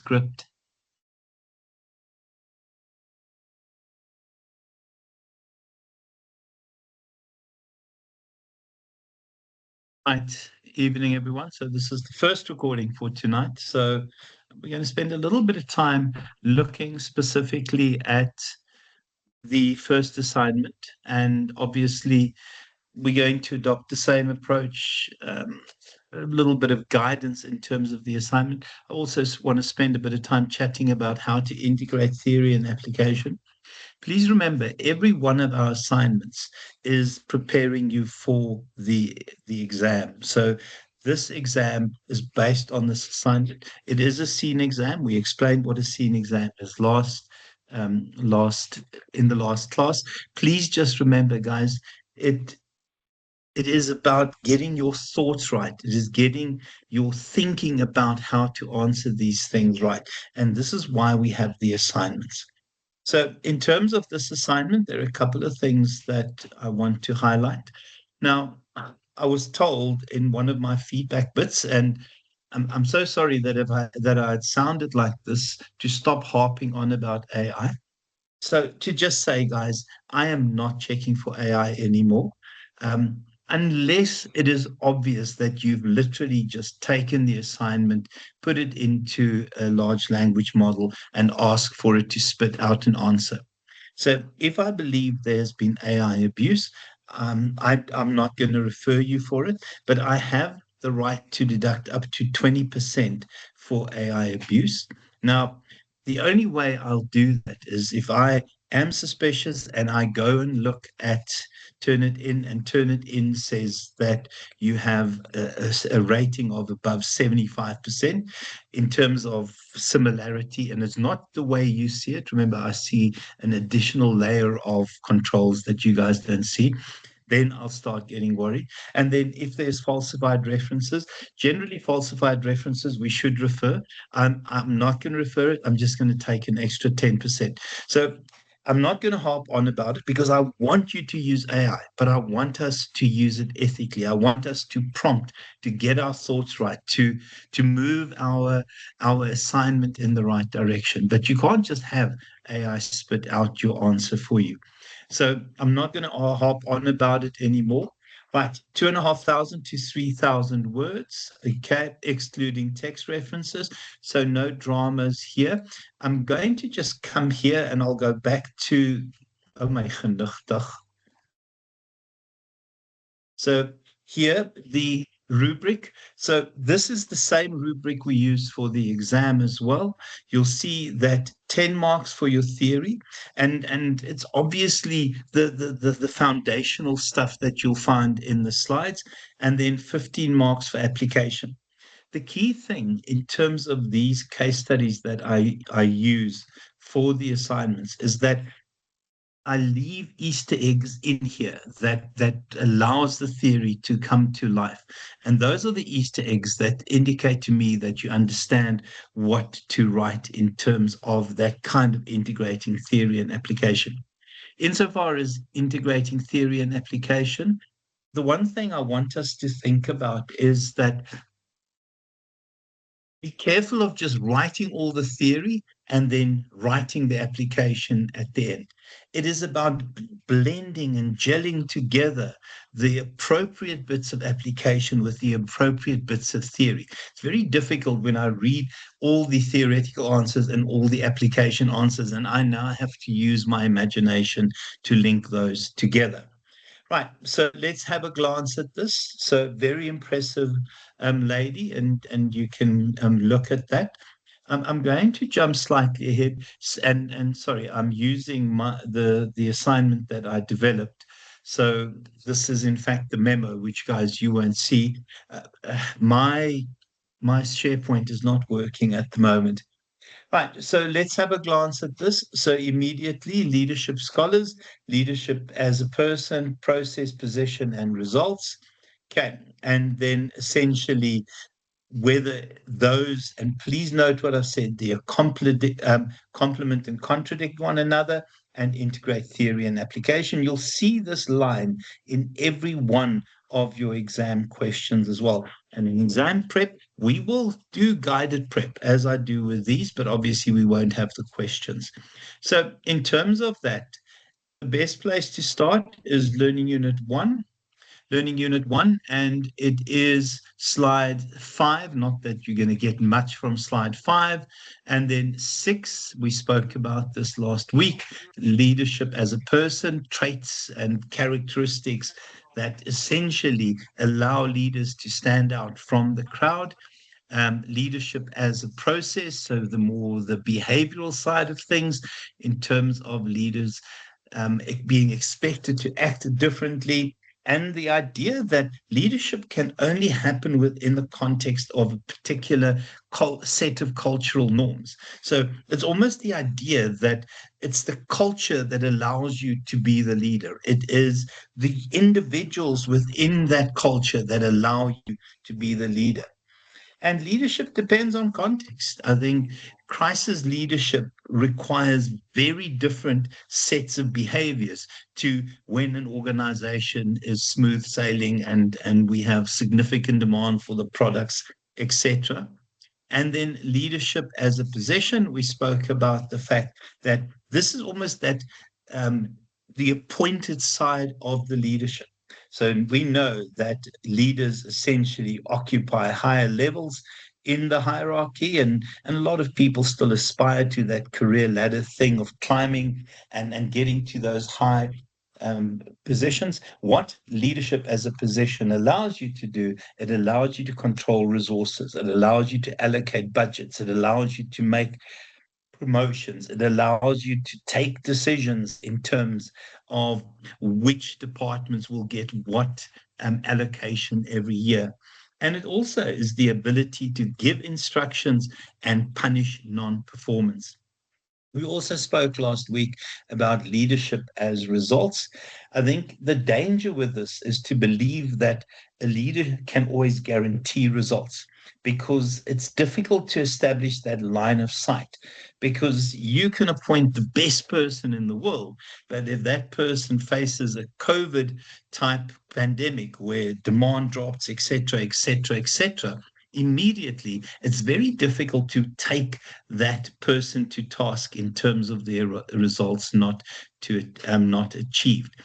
script. Right, evening everyone. So this is the first recording for tonight. So we're going to spend a little bit of time looking specifically at the first assignment, and obviously we're going to adopt the same approach, a little bit of guidance in terms of the assignment. I also want to spend a bit of time chatting about how to integrate theory and application. Please remember, every one of our assignments is preparing you for the exam. So this exam is based on this assignment. It is a scene exam. We explained what a scene exam is last in the last class. Please just remember, guys, it is about getting your thoughts right. It is getting your thinking about how to answer these things right. And this is why we have the assignments. So, in terms of this assignment, there are a couple of things that I want to highlight. Now, I was told in one of my feedback bits, and I'm so sorry that I had sounded like this, to stop harping on about AI. So, to just say, guys, I am not checking for AI anymore. Um, Unless it is obvious that you've literally just taken the assignment, put it into a large language model, and ask for it to spit out an answer. So if I believe there's been AI abuse, I'm not going to refer you for it, but I have the right to deduct up to 20% for AI abuse. Now, the only way I'll do that is if I am suspicious and I go and look at Turnitin, and Turnitin says that you have a rating of above 75% in terms of similarity, and it's not the way you see it. Remember, I see an additional layer of controls that you guys don't see. Then I'll start getting worried. And then if there's falsified references, generally falsified references, we should refer. I'm not going to refer it. I'm just going to take an extra 10%. So I'm not going to harp on about it because I want you to use AI, but I want us to use it ethically. I want us to prompt, to get our thoughts right, to move our assignment in the right direction. But you can't just have AI spit out your answer for you. So I'm not going to harp on about it anymore. Right, 2,500 to 3,000 words, okay, excluding text references. So no dramas here. I'm going to just come here and I'll go back to, oh my genigtig. So here, the rubric. So this is the same rubric we use for the exam as well. You'll see that 10 marks for your theory, and it's obviously the foundational stuff that you'll find in the slides, and then 15 marks for application. The key thing in terms of these case studies that I use for the assignments is that I leave Easter eggs in here that allows the theory to come to life. And those are the Easter eggs that indicate to me that you understand what to write in terms of that kind of integrating theory and application. Insofar as integrating theory and application, the one thing I want us to think about is that be careful of just writing all the theory and then writing the application at the end. It is about blending and gelling together the appropriate bits of application with the appropriate bits of theory. It's very difficult when I read all the theoretical answers and all the application answers, and I now have to use my imagination to link those together. Right, so let's have a glance at this. So very impressive lady, and you can look at that. I'm going to jump slightly ahead, and sorry, I'm using the assignment that I developed. So this is in fact the memo, which guys you won't see. My SharePoint is not working at the moment. Right, so let's have a glance at this. So immediately, leadership scholars, leadership as a person, process, position, and results. Okay, and then essentially whether those, and please note what I've said, they are complement and contradict one another and integrate theory and application. You'll see this line in every one of your exam questions as well. And in exam prep, we will do guided prep as I do with these, but obviously we won't have the questions. So in terms of that, the best place to start is Learning Unit 1, and it is slide 5. Not that you're going to get much from slide 5. And then 6, we spoke about this last week, leadership as a person, traits and characteristics that essentially allow leaders to stand out from the crowd. Leadership as a process, so the more the behavioral side of things in terms of leaders being expected to act differently, and the idea that leadership can only happen within the context of a particular set of cultural norms. So it's almost the idea that it's the culture that allows you to be the leader. It is the individuals within that culture that allow you to be the leader. And leadership depends on context. I think crisis leadership requires very different sets of behaviors to when an organization is smooth sailing and we have significant demand for the products, etc. And then leadership as a position, we spoke about the fact that this is almost that the appointed side of the leadership. So we know that leaders essentially occupy higher levels in the hierarchy, and a lot of people still aspire to that career ladder thing of climbing and getting to those high positions. What leadership as a position allows you to do, it allows you to control resources, it allows you to allocate budgets, it allows you to make promotions, it allows you to take decisions in terms of which departments will get what allocation every year. And it also is the ability to give instructions and punish non-performance. We also spoke last week about leadership as results. I think the danger with this is to believe that a leader can always guarantee results, because it's difficult to establish that line of sight, because you can appoint the best person in the world, but if that person faces a COVID type pandemic where demand drops, etc., etc., etc., immediately it's very difficult to take that person to task in terms of their results not achieved.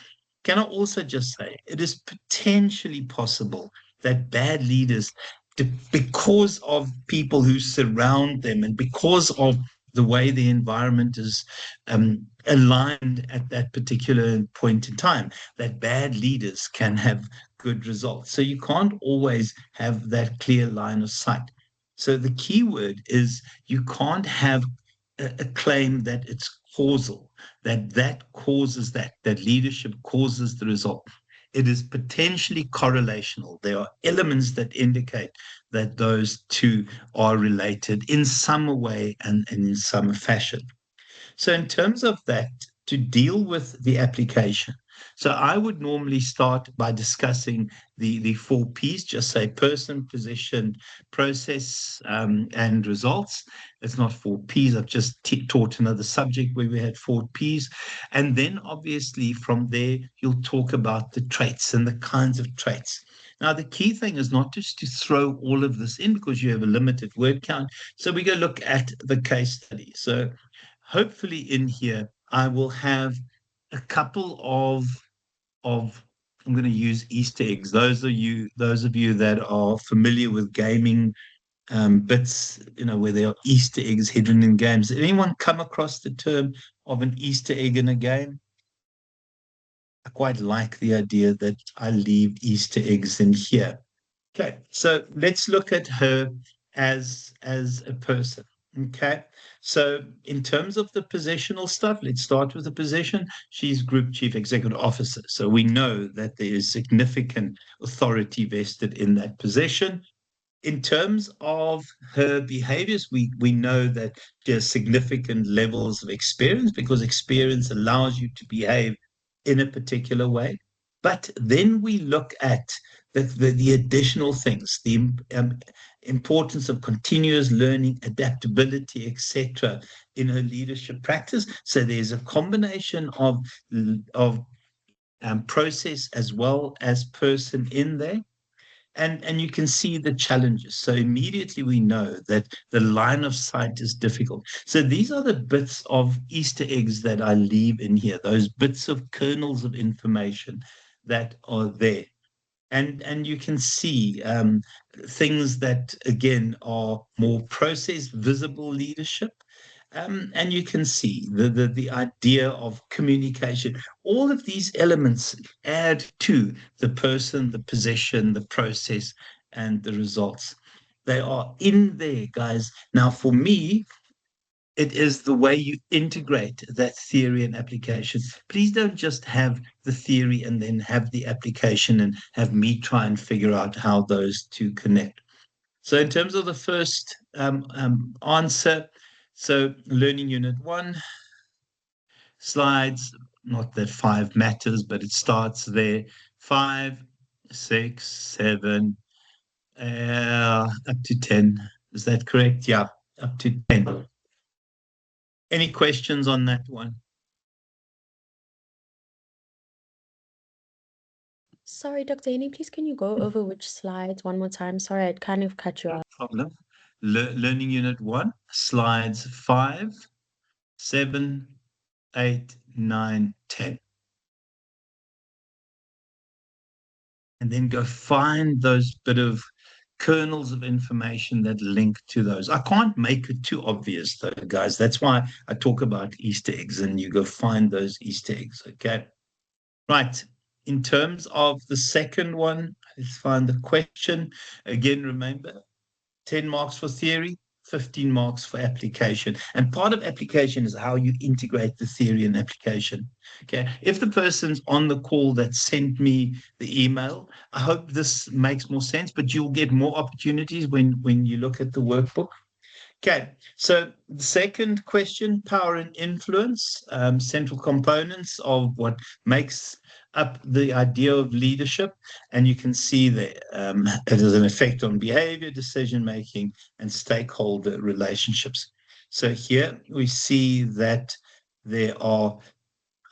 Can I also just say it is potentially possible that bad leaders, because of people who surround them and because of the way the environment is aligned at that particular point in time, that bad leaders can have good results. So you can't always have that clear line of sight. So the key word is you can't have a claim that it's causal, that causes that leadership causes the result. It is potentially correlational. There are elements that indicate that those two are related in some way and in some fashion. So in terms of that, to deal with the application, so I would normally start by discussing the 4 Ps, just say person, position, process, and results. It's not 4 Ps. I've just taught another subject where we had 4 Ps. And then obviously from there, you'll talk about the traits and the kinds of traits. Now, the key thing is not just to throw all of this in because you have a limited word count. So we go look at the case study. So hopefully in here, I will have a couple of I'm going to use Easter eggs. Those of you that are familiar with gaming bits, where there are Easter eggs hidden in games. Did anyone come across the term of an Easter egg in a game? I quite like the idea that I leave Easter eggs in here. Okay, so let's look at her as a person. Okay, so in terms of the positional stuff, let's start with the position. She's Group Chief Executive Officer, so we know that there is significant authority vested in that position. In terms of her behaviors, we know that she has significant levels of experience, because experience allows you to behave in a particular way. But then we look at the additional things, the importance of continuous learning, adaptability, etc., in her leadership practice. So there's a combination of process as well as person in there. And you can see the challenges. So immediately we know that the line of sight is difficult. So these are the bits of Easter eggs that I leave in here, those bits of kernels of information that are there. And you can see things that again are more process visible leadership. And you can see the idea of communication. All of these elements add to the person, the possession, the process, and the results. They are in there, guys. Now, for me, it is the way you integrate that theory and application. Please don't just have the theory and then have the application and have me try and figure out how those two connect. So, in terms of the first answer, so learning unit 1, slides, not that 5 matters, but it starts there. 5, 6, 7, up to 10. Is that correct? Yeah, up to 10. Any questions on that one? Sorry, Dr. Eni, please can you go over which slides one more time? Sorry, I'd kind of cut you No off. problem. Learning unit 1, slides 5, 7, 8, 9, 10. And then go find those bit of kernels of information that link to those. I can't make it too obvious, though, guys. That's why I talk about Easter eggs, and you go find those Easter eggs, okay? Right. In terms of the second one, let's find the question. Again, remember, 10 marks for theory, 15 marks for application. And part of application is how you integrate the theory and application. Okay. If the person's on the call that sent me the email, I hope this makes more sense, but you'll get more opportunities when you look at the workbook. Okay, so the second question, power and influence, central components of what makes up the idea of leadership. And you can see that it has an effect on behavior, decision making, and stakeholder relationships. So here we see that there are,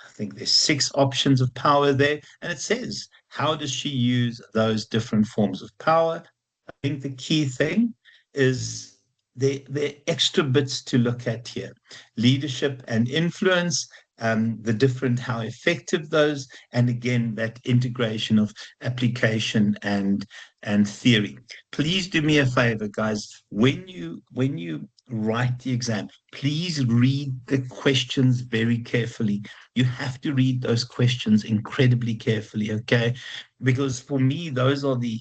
I think there's 6 options of power there. And it says, how does she use those different forms of power? I think the key thing is the extra bits to look at here: leadership and influence, the different, how effective those, and again, that integration of application and theory. Please do me a favor, guys. When you write the exam, please read the questions very carefully. You have to read those questions incredibly carefully, okay? Because for me, those are the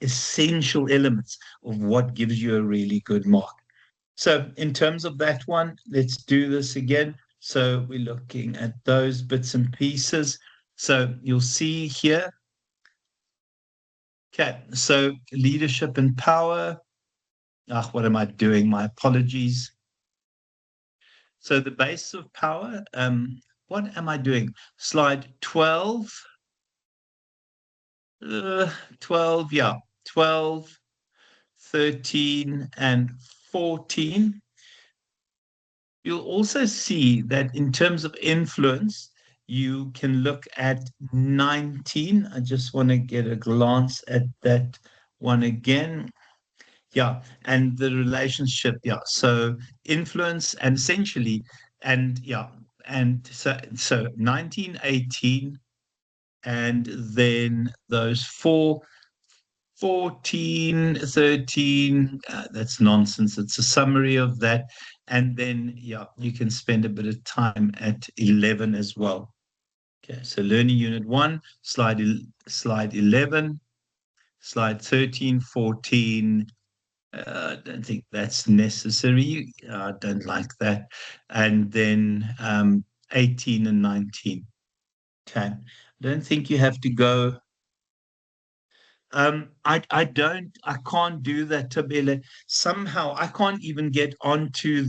essential elements of what gives you a really good mark. So in terms of that one, let's do this again. So we're looking at those bits and pieces. So you'll see here, okay, so leadership and power. What am I doing? My apologies. So the base of power, what am I doing? Slide 12, 12, yeah, 12, 13, and 14. You'll also see that in terms of influence, you can look at 19. I just want to get a glance at that one again. Yeah, and the relationship, yeah. So influence and essentially, and yeah, and so 19, 18, and then those 4, 14, 13, that's nonsense. It's a summary of that. And then, yeah, you can spend a bit of time at 11 as well. Okay, so learning unit 1, slide 11, slide 13, 14. I don't think that's necessary. I don't like that. And then 18 and 19. Okay. I don't think you have to go. I can't do that, Tabele. Somehow I can't even get onto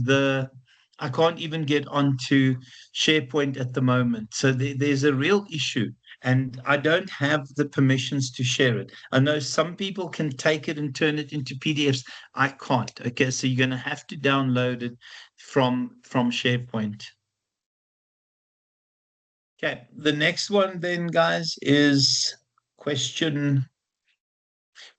SharePoint at the moment. So there's a real issue, and I don't have the permissions to share it. I know some people can take it and turn it into PDFs. I can't. Okay, so you're going to have to download it from SharePoint. Okay, the next one then, guys, is question.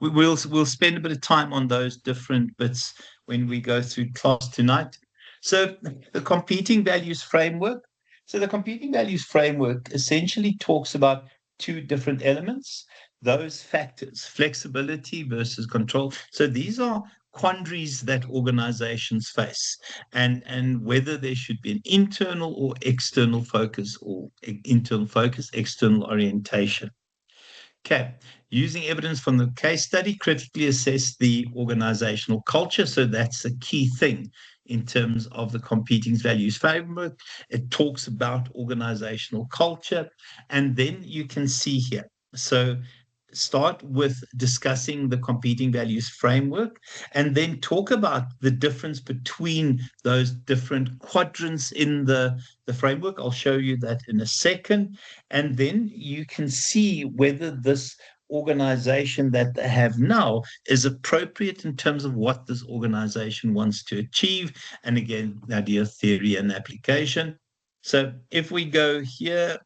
We'll spend a bit of time on those different bits when we go through class tonight. So the competing values framework. So the competing values framework essentially talks about two different elements, those factors, flexibility versus control. So these are quandaries that organizations face, and whether there should be an internal or external focus, or internal focus, external orientation. Okay. Using evidence from the case study, critically assess the organizational culture. So that's a key thing in terms of the competing values framework. It talks about organizational culture. And then you can see here. So start with discussing the competing values framework, and then talk about the difference between those different quadrants in the framework. I'll show you that in a second. And then you can see whether this organization that they have now is appropriate in terms of what this organization wants to achieve. And again, the idea of theory and application. So if we go here,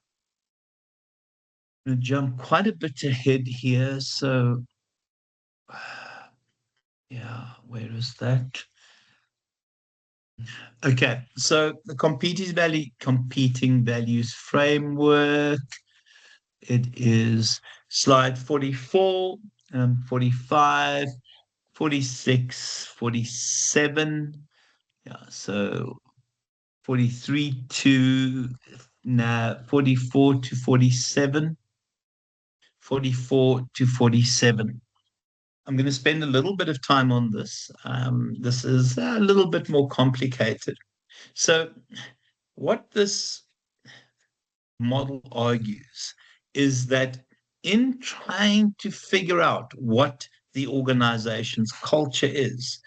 going to jump quite a bit ahead here. So, yeah, where is that? Okay, so the competing values framework. It is slide 44, 45, 46, 47. Yeah, so 43 to now 44 to 47. 44 to 47. I'm going to spend a little bit of time on this. This is a little bit more complicated. So, what this model argues is that in trying to figure out what the organization's culture is,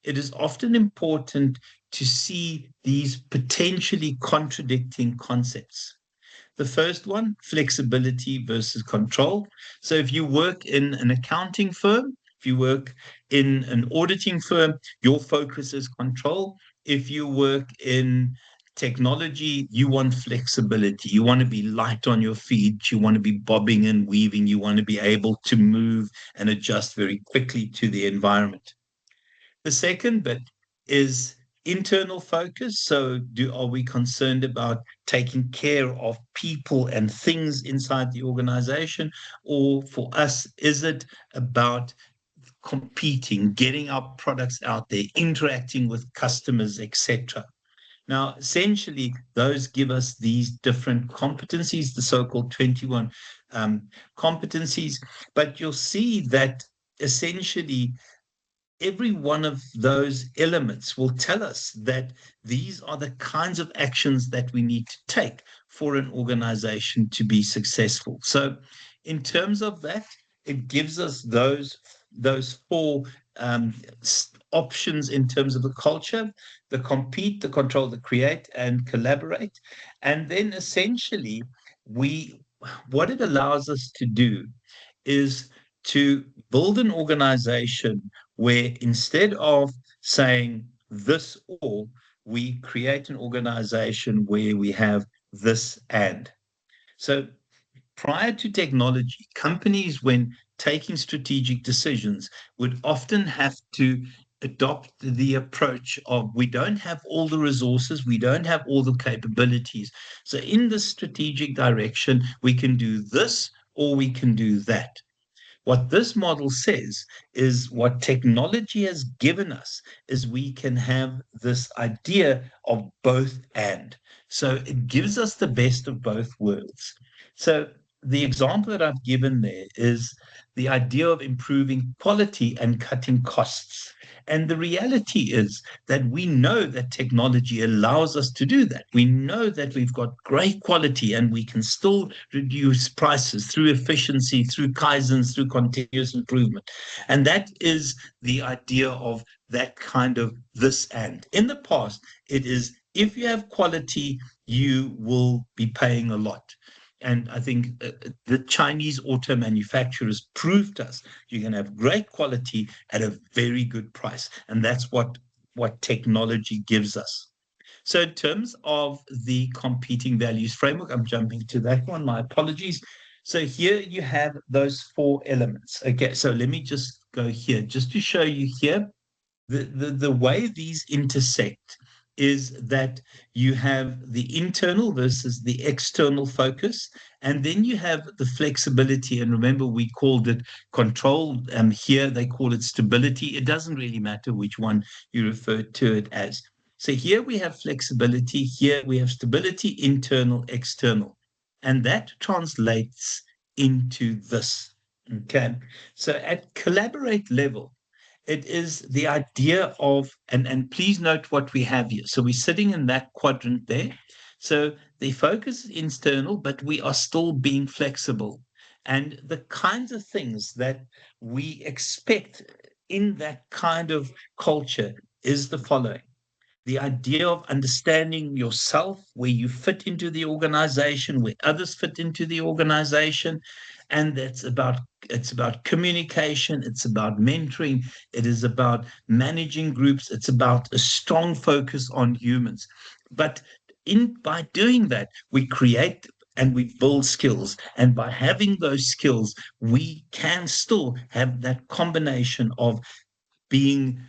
it is often important to see these potentially contradicting concepts. The first one, flexibility versus control. So if you work in an accounting firm, if you work in an auditing firm, your focus is control. If you work in technology, you want flexibility. You want to be light on your feet. You want to be bobbing and weaving. You want to be able to move and adjust very quickly to the environment. The second bit is internal focus. So are we concerned about taking care of people and things inside the organization? Or for us, is it about competing, getting our products out there, interacting with customers, etc.? Now, essentially, those give us these different competencies, the so-called 21 competencies. But you'll see that essentially every one of those elements will tell us that these are the kinds of actions that we need to take for an organization to be successful. So in terms of that, it gives us those four options in terms of the culture: the compete, the control, the create, and collaborate. And then essentially, what it allows us to do is to build an organization where instead of saying this or, we create an organization where we have this and. So prior to technology, companies, when taking strategic decisions, would often have to adopt the approach of, we don't have all the resources, we don't have all the capabilities. So in this strategic direction, we can do this or we can do that. What this model says is, what technology has given us is we can have this idea of both and. So it gives us the best of both worlds. So the example that I've given there is the idea of improving quality and cutting costs. And the reality is that we know that technology allows us to do that. We know that we've got great quality and we can still reduce prices through efficiency, through Kaizens, through continuous improvement. And that is the idea of that kind of this and. In the past, it is, if you have quality, you will be paying a lot. And I think the Chinese auto manufacturers proved us you can have great quality at a very good price. And that's what technology gives us. So in terms of the competing values framework, I'm jumping to that one, my apologies. So here you have those four elements. Okay, so let me just go here, just to show you here the way these intersect is that you have the internal versus the external focus, and then you have the flexibility. And remember, we called it control. Here they call it stability. It doesn't really matter which one you refer to it as. So here we have flexibility, here we have stability, internal, external. And that translates into this. Okay. So at collaborate level, it is the idea of, and please note what we have here. So we're sitting in that quadrant there. So the focus is internal, but we are still being flexible. And the kinds of things that we expect in that kind of culture is the following: the idea of understanding yourself, where you fit into the organization, where others fit into the organization. And it's about communication, it's about mentoring, it is about managing groups, it's about a strong focus on humans. But in by doing that, we create and we build skills. And by having those skills, we can still have that combination of being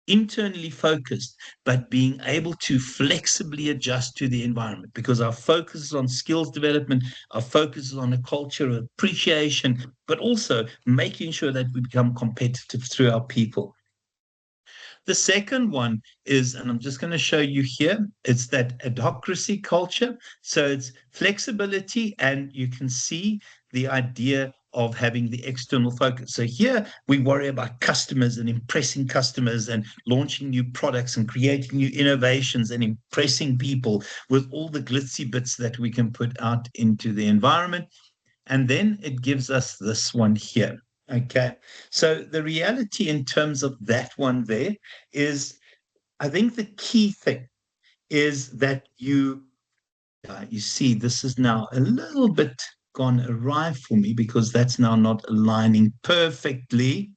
internally focused, but being able to flexibly adjust to the environment, because our focus is on skills development, our focus is on a culture of appreciation, but also making sure that we become competitive through our people. The second one is, and I'm just going to show you here, it's that adhocracy culture. So it's flexibility, and you can see the idea of having the external focus. So here we worry about customers and impressing customers and launching new products and creating new innovations and impressing people with all the glitzy bits that we can put out into the environment. And then it gives us this one here. Okay. So the reality in terms of that one there is, I think the key thing is that you see, this is now a little bit gone awry for me, because that's now not aligning perfectly.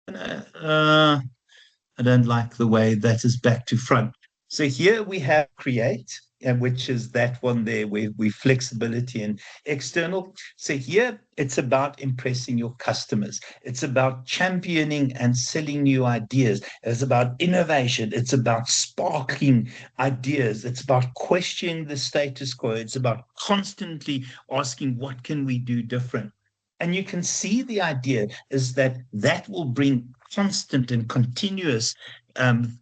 I don't like the way that is back to front. So here we have create, and which is that one there where we flexibility and external. So here it's about impressing your customers. It's about championing and selling new ideas. It's about innovation. It's about sparking ideas. It's about questioning the status quo. It's about constantly asking, what can we do different? And you can see the idea is that that will bring constant and continuous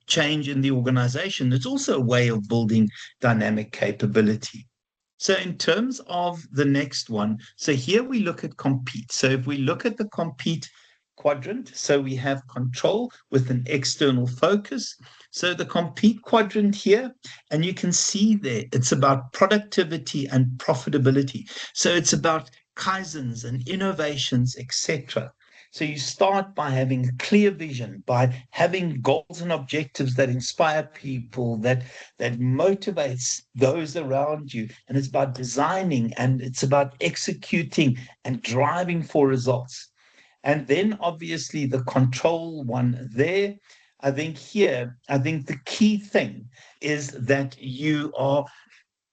change in the organization. It's also a way of building dynamic capability. So in terms of the next one, so here we look at compete. So if we look at the compete quadrant, so we have control with an external focus. So the compete quadrant here, and you can see there, it's about productivity and profitability. So it's about kaizens and innovations, etc. So you start by having a clear vision, by having goals and objectives that inspire people, that motivates those around you. And it's about designing, and it's about executing and driving for results. And then obviously the control one there. I think the key thing is that you are,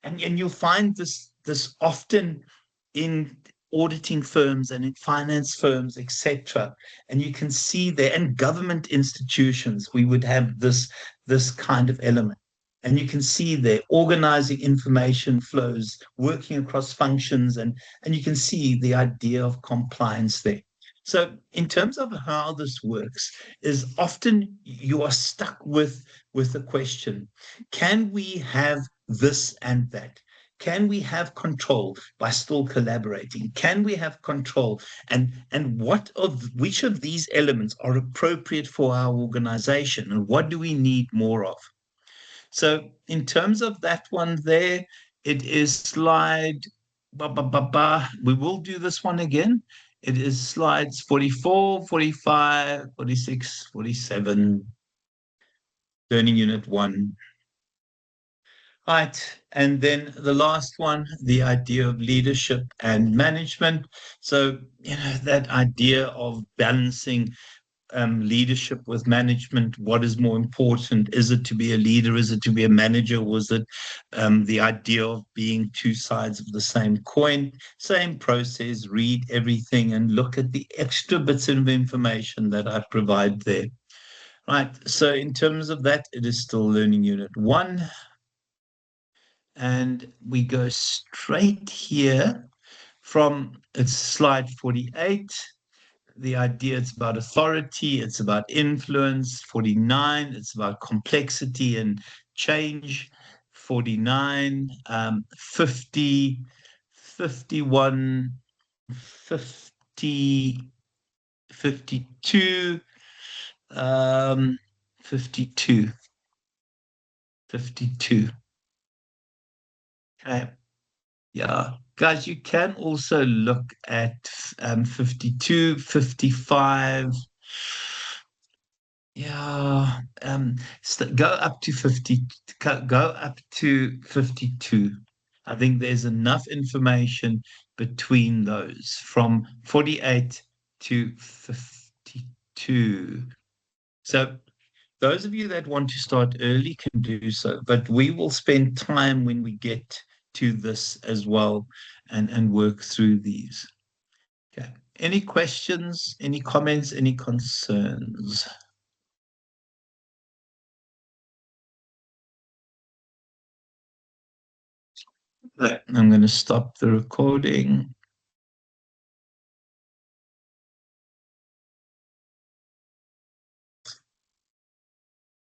and you'll find this often in auditing firms and in finance firms, etc. And you can see there, and government institutions, we would have this kind of element. And you can see there organizing information flows, working across functions, and you can see the idea of compliance there. So in terms of how this works, is often you are stuck with the question, can we have this and that? Can we have control by still collaborating? Can we have control? And which of these elements are appropriate for our organization? And what do we need more of? So in terms of that one there, it is slide, we will do this one again. It is slides 44, 45, 46, 47, learning unit 1. Right. And then the last one, the idea of leadership and management. So, that idea of balancing leadership with management. What is more important? Is it to be a leader? Is it to be a manager? Was it the idea of being two sides of the same coin? Same process, read everything and look at the extra bits of information that I provide there. Right. So in terms of that, it is still learning unit 1. And we go straight here from it's slide 48. The idea, it's about authority, it's about influence. 49, it's about complexity and change. 49, 50, 51, 50, 52, 52, 52. Okay. Yeah. Guys, you can also look at 52, 55. Yeah. Go up to 50, go up to 52. I think there's enough information between those from 48 to 52. So those of you that want to start early can do so, but we will spend time when we get to this as well and work through these. Okay. Any questions, any comments, any concerns? I'm going to stop the recording.